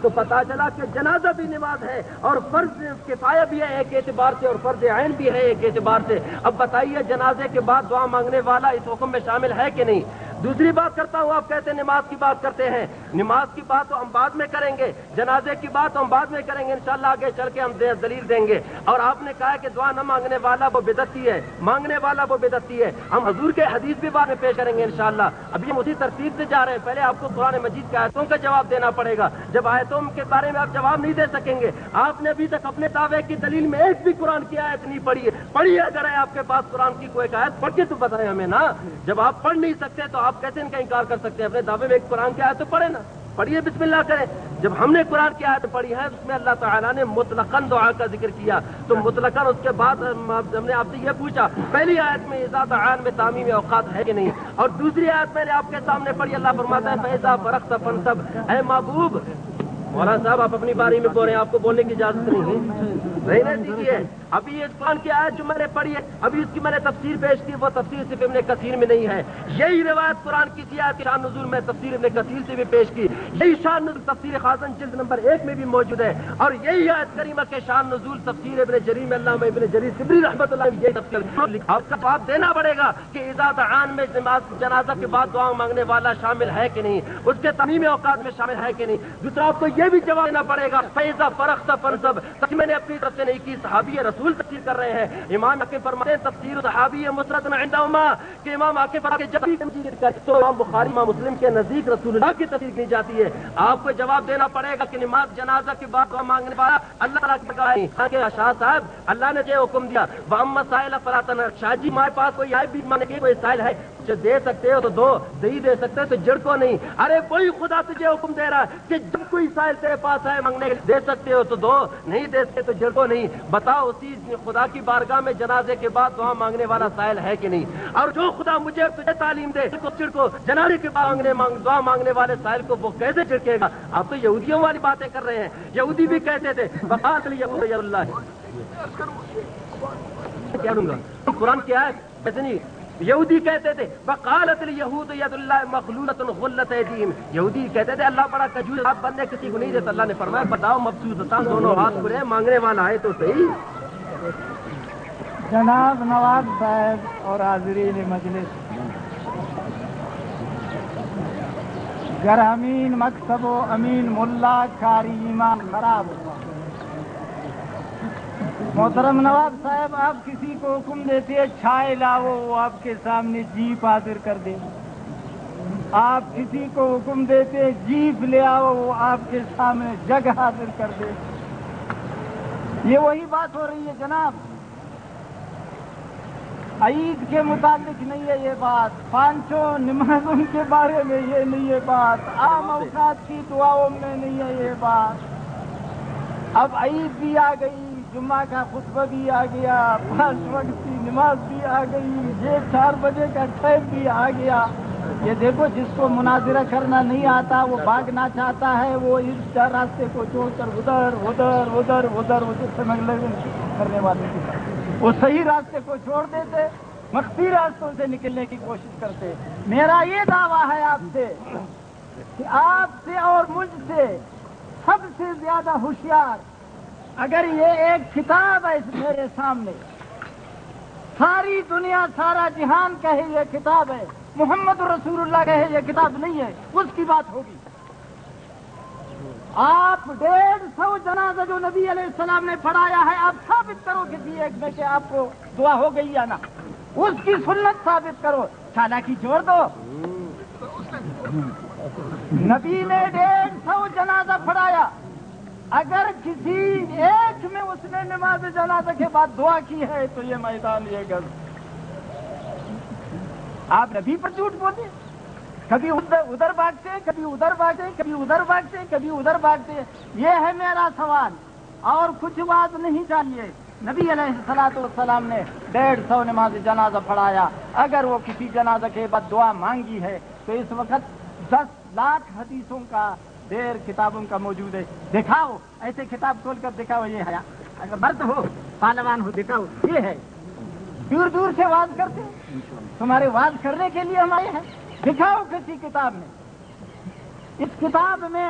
تو پتا چلا کہ جنازہ بھی نماز ہے اور فرض کفایہ بھی ہے ایک اعتبار سے اور فرض عین بھی ہے ایک اعتبار سے۔ اب بتائیے جنازے کے بعد دعا مانگنے والا اس حکم میں شامل ہے کہ نہیں؟ دوسری بات کرتا ہوں، آپ کہتے ہیں نماز کی بات کرتے ہیں، نماز کی بات تو ہم بعد میں کریں گے، جنازے کی بات تو ہم بعد میں کریں گے، انشاءاللہ آگے چل کے ہم دلیل دیں گے۔ اور آپ نے کہا کہ دعا نہ مانگنے والا وہ بدعتی ہے، مانگنے والا وہ بدعتی ہے، ہم حضور کے حدیث بھی بعد میں پیش کریں گے انشاءاللہ۔ ابھی ہم اسی ترتیب سے جا رہے ہیں، پہلے آپ کو قرآن مجید کی آیتوں کا جواب دینا پڑے گا، جب آیتوں کے بارے میں آپ جواب نہیں دے سکیں گے۔ آپ نے ابھی تک اپنے دعوے کی دلیل میں ایک بھی قرآن کی آیت نہیں پڑھی ہے، پڑھی اگر ہے آپ کے پاس قرآن کی کوئی آیت پڑھ کے تو بتائیں ہمیں نا۔ جب آپ پڑھ نہیں سکتے تو آپ کیسے ان کا انکار کر سکتے ہیں؟ اپنے دعوے میں ایک قرآن کی آیت تو پڑھے نا، پڑھیے، بسم اللہ کریں۔ جب ہم نے قرآن کی آیت پڑھی ہے اس میں اللہ تعالیٰ نے مطلقاً دعا کا ذکر کیا، تو مطلقاً اس کے بعد ہم نے آپ سے یہ پوچھا پہلی آیت میں اذا دعان میں تعمیم اوقات ہے کہ نہیں، اور دوسری آیت میں نے آپ کے سامنے پڑھی، اللہ فرماتا ہے فإذا فرغت فانصب، اے محبوب۔ مولانا صاحب آپ اپنی باری میں بول رہے ہیں، آپ کو بولنے کی اجازت نہیں ہے، رہنے دیجیے۔ ابھی یہ قرآن کی آیت جو میں نے پڑھی ہے، ابھی اس کی میں نے تفسیر پیش کی، وہ تفسیر صرف ابن کثیر میں نہیں ہے، یہی روایت قرآن کی آیت شان نزول میں تفسیر ابن کثیر سے بھی پیش کی، یہی شان نزول تفسیر خازن جلد نمبر 1 میں بھی موجود ہے، اور یہی آیت کریمہ کے شان نزول تفسیر ابن جریر میں علامہ ابن جریر صبری رحمۃ اللہ علیہ یہ تفسیر لکھا۔ آپ کا جواب دینا پڑے گا کہ اذا دعان میں جنازہ کے بعد دعا مانگنے والا شامل ہے کہ نہیں، اس کے تمیم اوقات میں شامل ہے کہ نہیں۔ دوسرا آپ کو یہ بھی جواب دینا پڑے گا فإذا فرغت فانصب، میں نے اپنی طرف سے نہیں کی، صحابی رسول تفسیر کر رہے ہیں۔ امام حاکم فرماتے ہیں تفسیر صحابی مسرد عندہما، کہ امام حاکم فرماتے ہیں جب بھی تفسیر کرتے تو امام بخاری امام مسلم کے نزدیک رسول اللہ کی تفسیر کی جاتی ہے۔ آپ کو جواب دینا پڑے گا کہ نماز جنازہ کے بعد دعا مانگنے والا اللہ تعالیٰ کی بقا ہے کہ شاہ صاحب اللہ نے یہ حکم دیا واما سائل فلا تنہر، شاہ جی ہمارے پاس کوئی آئے بھی ماننے کی کوئی سائل ہے جو دے سکتے ہو تو دو، نہیں دے سکتے تو جڑ کو نہیں۔ ارے کوئی خدا تجھے حکم دے رہا ہے کہ جب کوئی سائل تیرے پاس آئے مانگنے دے سکتے ہو تو دو، نہیں دے سکتے تو جڑ کو نہیں۔ بتاؤ اسی خدا کی بارگاہ میں جنازے کے بعد دعا مانگنے والا سائل ہے کہ نہیں؟ اور جو خدا مجھے تجھے تعلیم دے جڑ کو جنازے کے بعد دعا مانگنے والے سائل کو وہ کیسے جھڑکے گا؟ آپ تو یہودیوں والی باتیں کر رہے ہیں، یہودی بھی کہتے تھے وقالت الیہود ید اللہ، کیا دوں گا قرآن کیا ہے ویسے نہیں، یہودی کہتے تھے وقالت الیہود ید اللہ مغلولۃ غلت ایدیہم، یہودی کہتے تھے اللہ بڑا کنجوس، ہاتھ بندے کسی کو نہیں دیتا۔ اللہ نے فرمایا بتاؤ مبسوطتاً دونوں ہاتھ کھلے مانگنے والا ہے تو صحیح۔ جناب نواب صاحب اور حاضرین مجلس، گر امین مکتب و امین ملا کاری ایمان خراب ہوا۔ محترم نواب صاحب آپ کسی کو حکم دیتے ہیں چھائے لاؤ، وہ آپ کے سامنے جیپ حاضر کر دے، آپ کسی کو حکم دیتے ہیں جیپ لے آؤ، وہ آپ کے سامنے جگ حاضر کر دے۔ یہ وہی بات ہو رہی ہے جناب، عید کے متعلق نہیں ہے یہ بات، پانچوں نمازوں کے بارے میں یہ نہیں ہے بات، عام اوقات کی دعاؤں میں نہیں ہے یہ بات۔ اب عید بھی آ گئی، جمعہ کا خطبہ بھی آ گیا، 5 وقت کی نماز بھی آ گئی، یہ 4 بجے کا ٹائم بھی آ گیا۔ یہ دیکھو جس کو مناظرہ کرنا نہیں آتا وہ بھاگنا چاہتا ہے، وہ اس راستے کو چھوڑ کر ادھر کرنے والے وہ صحیح راستے کو چھوڑ دیتے، مخفی راستوں سے نکلنے کی کوشش کرتے۔ میرا یہ دعویٰ ہے آپ سے کہ آپ سے اور مجھ سے سب سے زیادہ ہوشیار اگر یہ ایک کتاب ہے میرے سامنے، ساری دنیا سارا جہان کہے یہ کتاب ہے، محمد رسول اللہ کہے یہ کتاب نہیں ہے، اس کی بات ہوگی۔ آپ 150 جنازہ جو نبی علیہ السلام نے پڑھایا ہے آپ ثابت کرو کسی ایک میں کہ آپ کو دعا ہو گئی یا نہ، اس کی سنت ثابت کرو، چالاکی چھوڑ دو۔ نبی نے 150 جنازہ پڑھایا، اگر کسی ایک میں اس نے نماز جنازہ کے بعد دعا کی ہے تو یہ میدان یہ گز، آپ نبی پر جھوٹ بولتے، کبھی ادھر بھاگتے ہیں، کبھی ادھر بھاگتے ہیں، کبھی ادھر بھاگتے ہیں، کبھی ادھر بھاگتے ہیں۔ یہ ہے میرا سوال، اور کچھ بات نہیں چاہیے۔ نبی علیہ الصلوۃ والسلام نے 150 نماز جنازہ پڑھایا، اگر وہ کسی جنازہ کے بعد دعا مانگی ہے تو اس وقت 10 لاکھ حدیثوں کا ڈھیر کتابوں کا موجود ہے، دکھاؤ، ایسے کتاب کھول کر دکھاؤ، یہ ہے اگر مرد ہو پہلوان ہو دکھاؤ، یہ ہے۔ دور دور سے واز کرتے ہیں، تمہارے واز کرنے کے لیے ہم آئے ہیں، دکھاؤ کسی کتاب میں۔ اس کتاب میں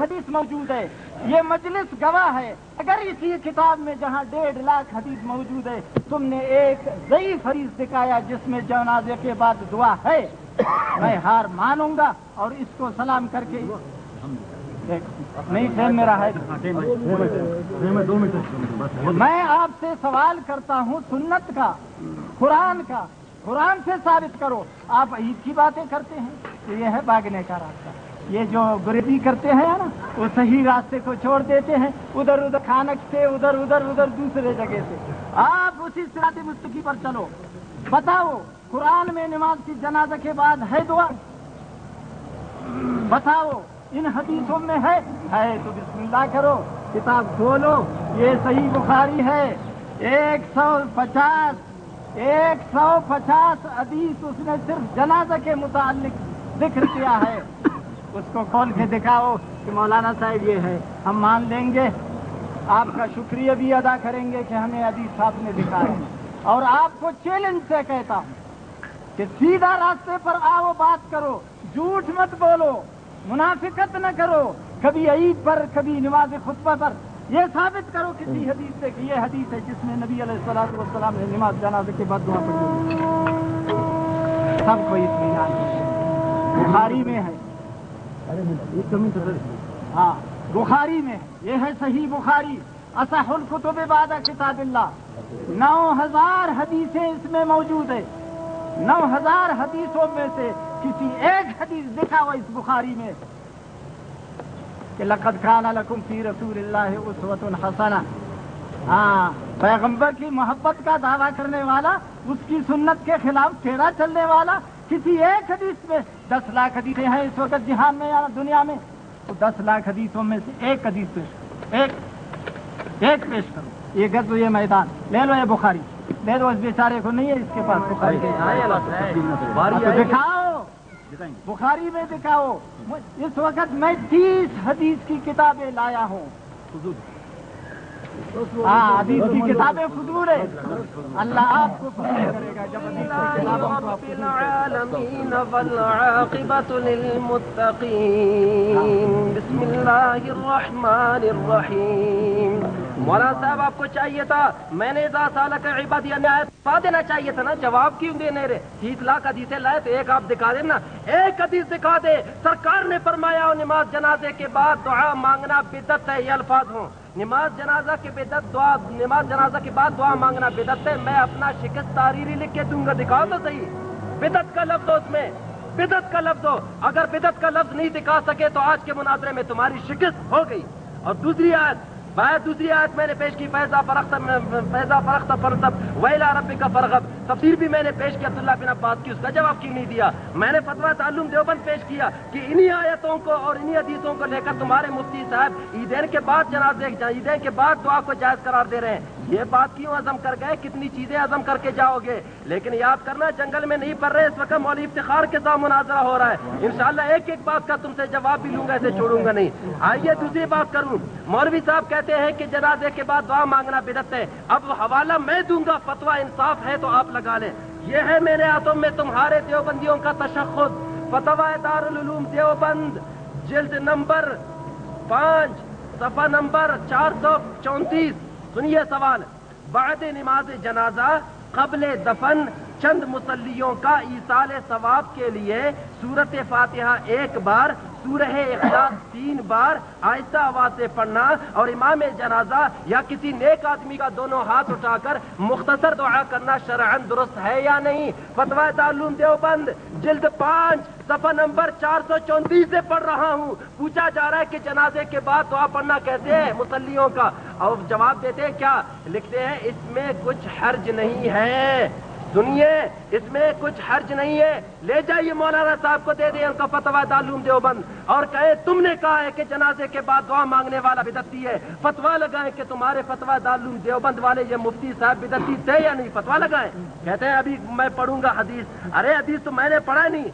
حدیث موجود ہے. یہ مجلس گواہ ہے. اگر اسی کتاب میں جہاں 1.5 لاکھ حدیث موجود ہے تم نے ایک ضعیف حدیث دکھایا جس میں جنازے کے بعد دعا ہے، میں ہار مانوں گا اور اس کو سلام کر کے نہیں ٹائم میرا ہے. میں آپ سے سوال کرتا ہوں سنت کا، قرآن کا. قرآن سے ثابت کرو. آپ عید کی باتیں کرتے ہیں کہ یہ ہے بھاگنے کا راستہ. یہ جو غریبی کرتے ہیں نا وہ صحیح راستے کو چھوڑ دیتے ہیں، ادھر ادھر کھانک سے ادھر دوسرے جگہ سے. آپ اسی صراط مستقیم پر چلو. بتاؤ قرآن میں نماز کی جنازہ کے بعد ہے دعا؟ بتاؤ ان حدیثوں میں ہے تو بسم اللہ کرو، کتاب کھولو. یہ صحیح بخاری ہے. 150 حدیث اس نے صرف جنازہ کے متعلق ذکر کیا ہے. اس کو کھول کے دکھاؤ کہ مولانا صاحب یہ ہے، ہم مان لیں گے. آپ کا شکریہ بھی ادا کریں گے کہ ہمیں حدیث صاحب نے دکھایا. اور آپ کو چیلنج سے کہتا ہوں کہ سیدھا راستے پر آؤ، بات کرو، جھوٹ مت بولو، منافقت نہ کرو. کبھی عید پر کبھی نماز خطبہ پر یہ ثابت کرو کسی حدیث سے کہ یہ حدیث ہے جس میں نبی علیہ السلام نے نماز جنازے کے بعد دعا پڑھی. سب کو اطمینان ہے. بخاری میں ہے. ہاں بخاری میں یہ ہے صحیح بخاری، اصح الکتب بعد کتاب اللہ. 9000 حدیثیں اس میں موجود ہے. 9000 حدیثوں میں سے کسی ایک حدیث دکھاؤ اس بخاری میں کہ لقد کان لکم فی رسول اللہ اسوۃ حسنہ. ہاں پیغمبر کی محبت کا دعویٰ کرنے والا، اس کی سنت کے خلاف ٹھیرا چلنے والا کسی ایک حدیث میں 10 لاکھ حدیثیں ہیں اس وقت جہان میں یا دنیا میں، تو 10 لاکھ حدیثوں میں سے ایک حدیث پیش کرو. ایک پیش کرو. یہ غزوہ یہ میدان لے لو، یہ بخاری لے لو. اس بیچارے کو نہیں ہے اس کے پاس بخاری. دکھاؤ بخاری میں دکھاؤ. اس وقت میں 30 حدیث کی کتابیں لایا ہوں. ہاں حدیث کی کتابیں فضول ہے. اللہ آپ کو فضول کرے گا جب حدیث کی کتابوں کو آپ العالمین والعاقبۃ للمتقین. بسم اللہ الرحمن الرحیم. مولانا صاحب آپ کو چاہیے تھا، میں نے اذا سالک عبادی انی آیت دینا چاہیے تھا نا. جواب کیوں دے نہیں رہے؟ 30 لاکھ حدیثیں لائے تو ایک آپ دکھا دینا. ایک حدیث دکھا دے. سرکار نے فرمایا نماز جنازے کے بعد دعا مانگنا بدعت ہے. یہ الفاظ ہوں نماز جنازہ کے بدعت دعا، نماز جنازہ کے بعد دعا مانگنا بدعت ہے. میں اپنا شکست تحریری لکھ کے دوں گا، دکھاؤ تو صحیح. بدعت کا لفظ ہو اس میں، بدعت کا لفظ ہو. اگر بدعت کا لفظ نہیں دکھا سکے تو آج کے مناظرے میں تمہاری شکست ہو گئی. اور دوسری آیت میں نے پیش کی فیضا فرغت فانصب وإلی ربک فارغب. تفسیر بھی میں نے پیش کی عبداللہ بن عباس کی، اس کا جواب کیوں نہیں دیا؟ میں نے فتویٰ تعلم دیوبند پیش کیا کہ انہی آیتوں کو اور انہی حدیثوں کو لے کر تمہارے مفتی صاحب عیدین کے بعد عیدین کے بعد دعا کو جائز قرار دے رہے ہیں. یہ بات کیوں عزم کر گئے؟ کتنی چیزیں عزم کر کے جاؤ گے. لیکن یاد کرنا جنگل میں نہیں پڑ رہے. اس وقت مولوی افتخار کے ساتھ مناظرہ ہو رہا ہے. انشاءاللہ ایک ایک بات کا تم سے جواب بھی لوں گا، ایسے چھوڑوں گا نہیں. آئیے دوسری بات کروں. مولوی صاحب کہتے ہیں کہ جنازے کے بعد دعا مانگنا بدعت ہے. اب حوالہ میں دوں گا، فتویٰ انصاف ہے تو آپ لگا لیں. یہ ہے میرے ہاتھوں میں تمہارے دیوبندیوں کا تشخص. فتویٰ دارالعلوم دیوبند جلد نمبر 5 صفحہ نمبر 434. سنیے سوال. بعد نماز جنازہ قبل دفن چند مصلیوں کا ایصال ثواب کے لیے سورۃ فاتحہ 1 بار، سورہ اخلاص 3 بار آہستہ آواز سے پڑھنا اور امام جنازہ یا کسی نیک آدمی کا دونوں ہاتھ اٹھا کر مختصر دعا کرنا شرعاً درست ہے یا نہیں؟ فتویٰ دارالعلوم دیوبند جلد 5 صفحہ نمبر 434 سے پڑھ رہا ہوں. پوچھا جا رہا ہے کہ جنازے کے بعد دعا پڑھنا کیسے ہے مصلیوں کا، اور جواب دیتے ہیں کیا لکھتے ہیں؟ اس میں کچھ حرج نہیں ہے. سنیے، اس میں کچھ حرج نہیں ہے. لے جائیے مولانا صاحب کو دے دیں ان کا فتویٰ دارالعلوم دیوبند اور کہے تم نے کہا ہے کہ جنازے کے بعد دعا مانگنے والا بدعتی ہے. فتویٰ لگائیں کہ تمہارے فتویٰ دارالعلوم دیوبند والے یہ مفتی صاحب بدعتی تھے یا نہیں. فتویٰ لگائیں. کہتے ہیں ابھی میں پڑھوں گا حدیث. ارے حدیث تو میں نے پڑھا نہیں.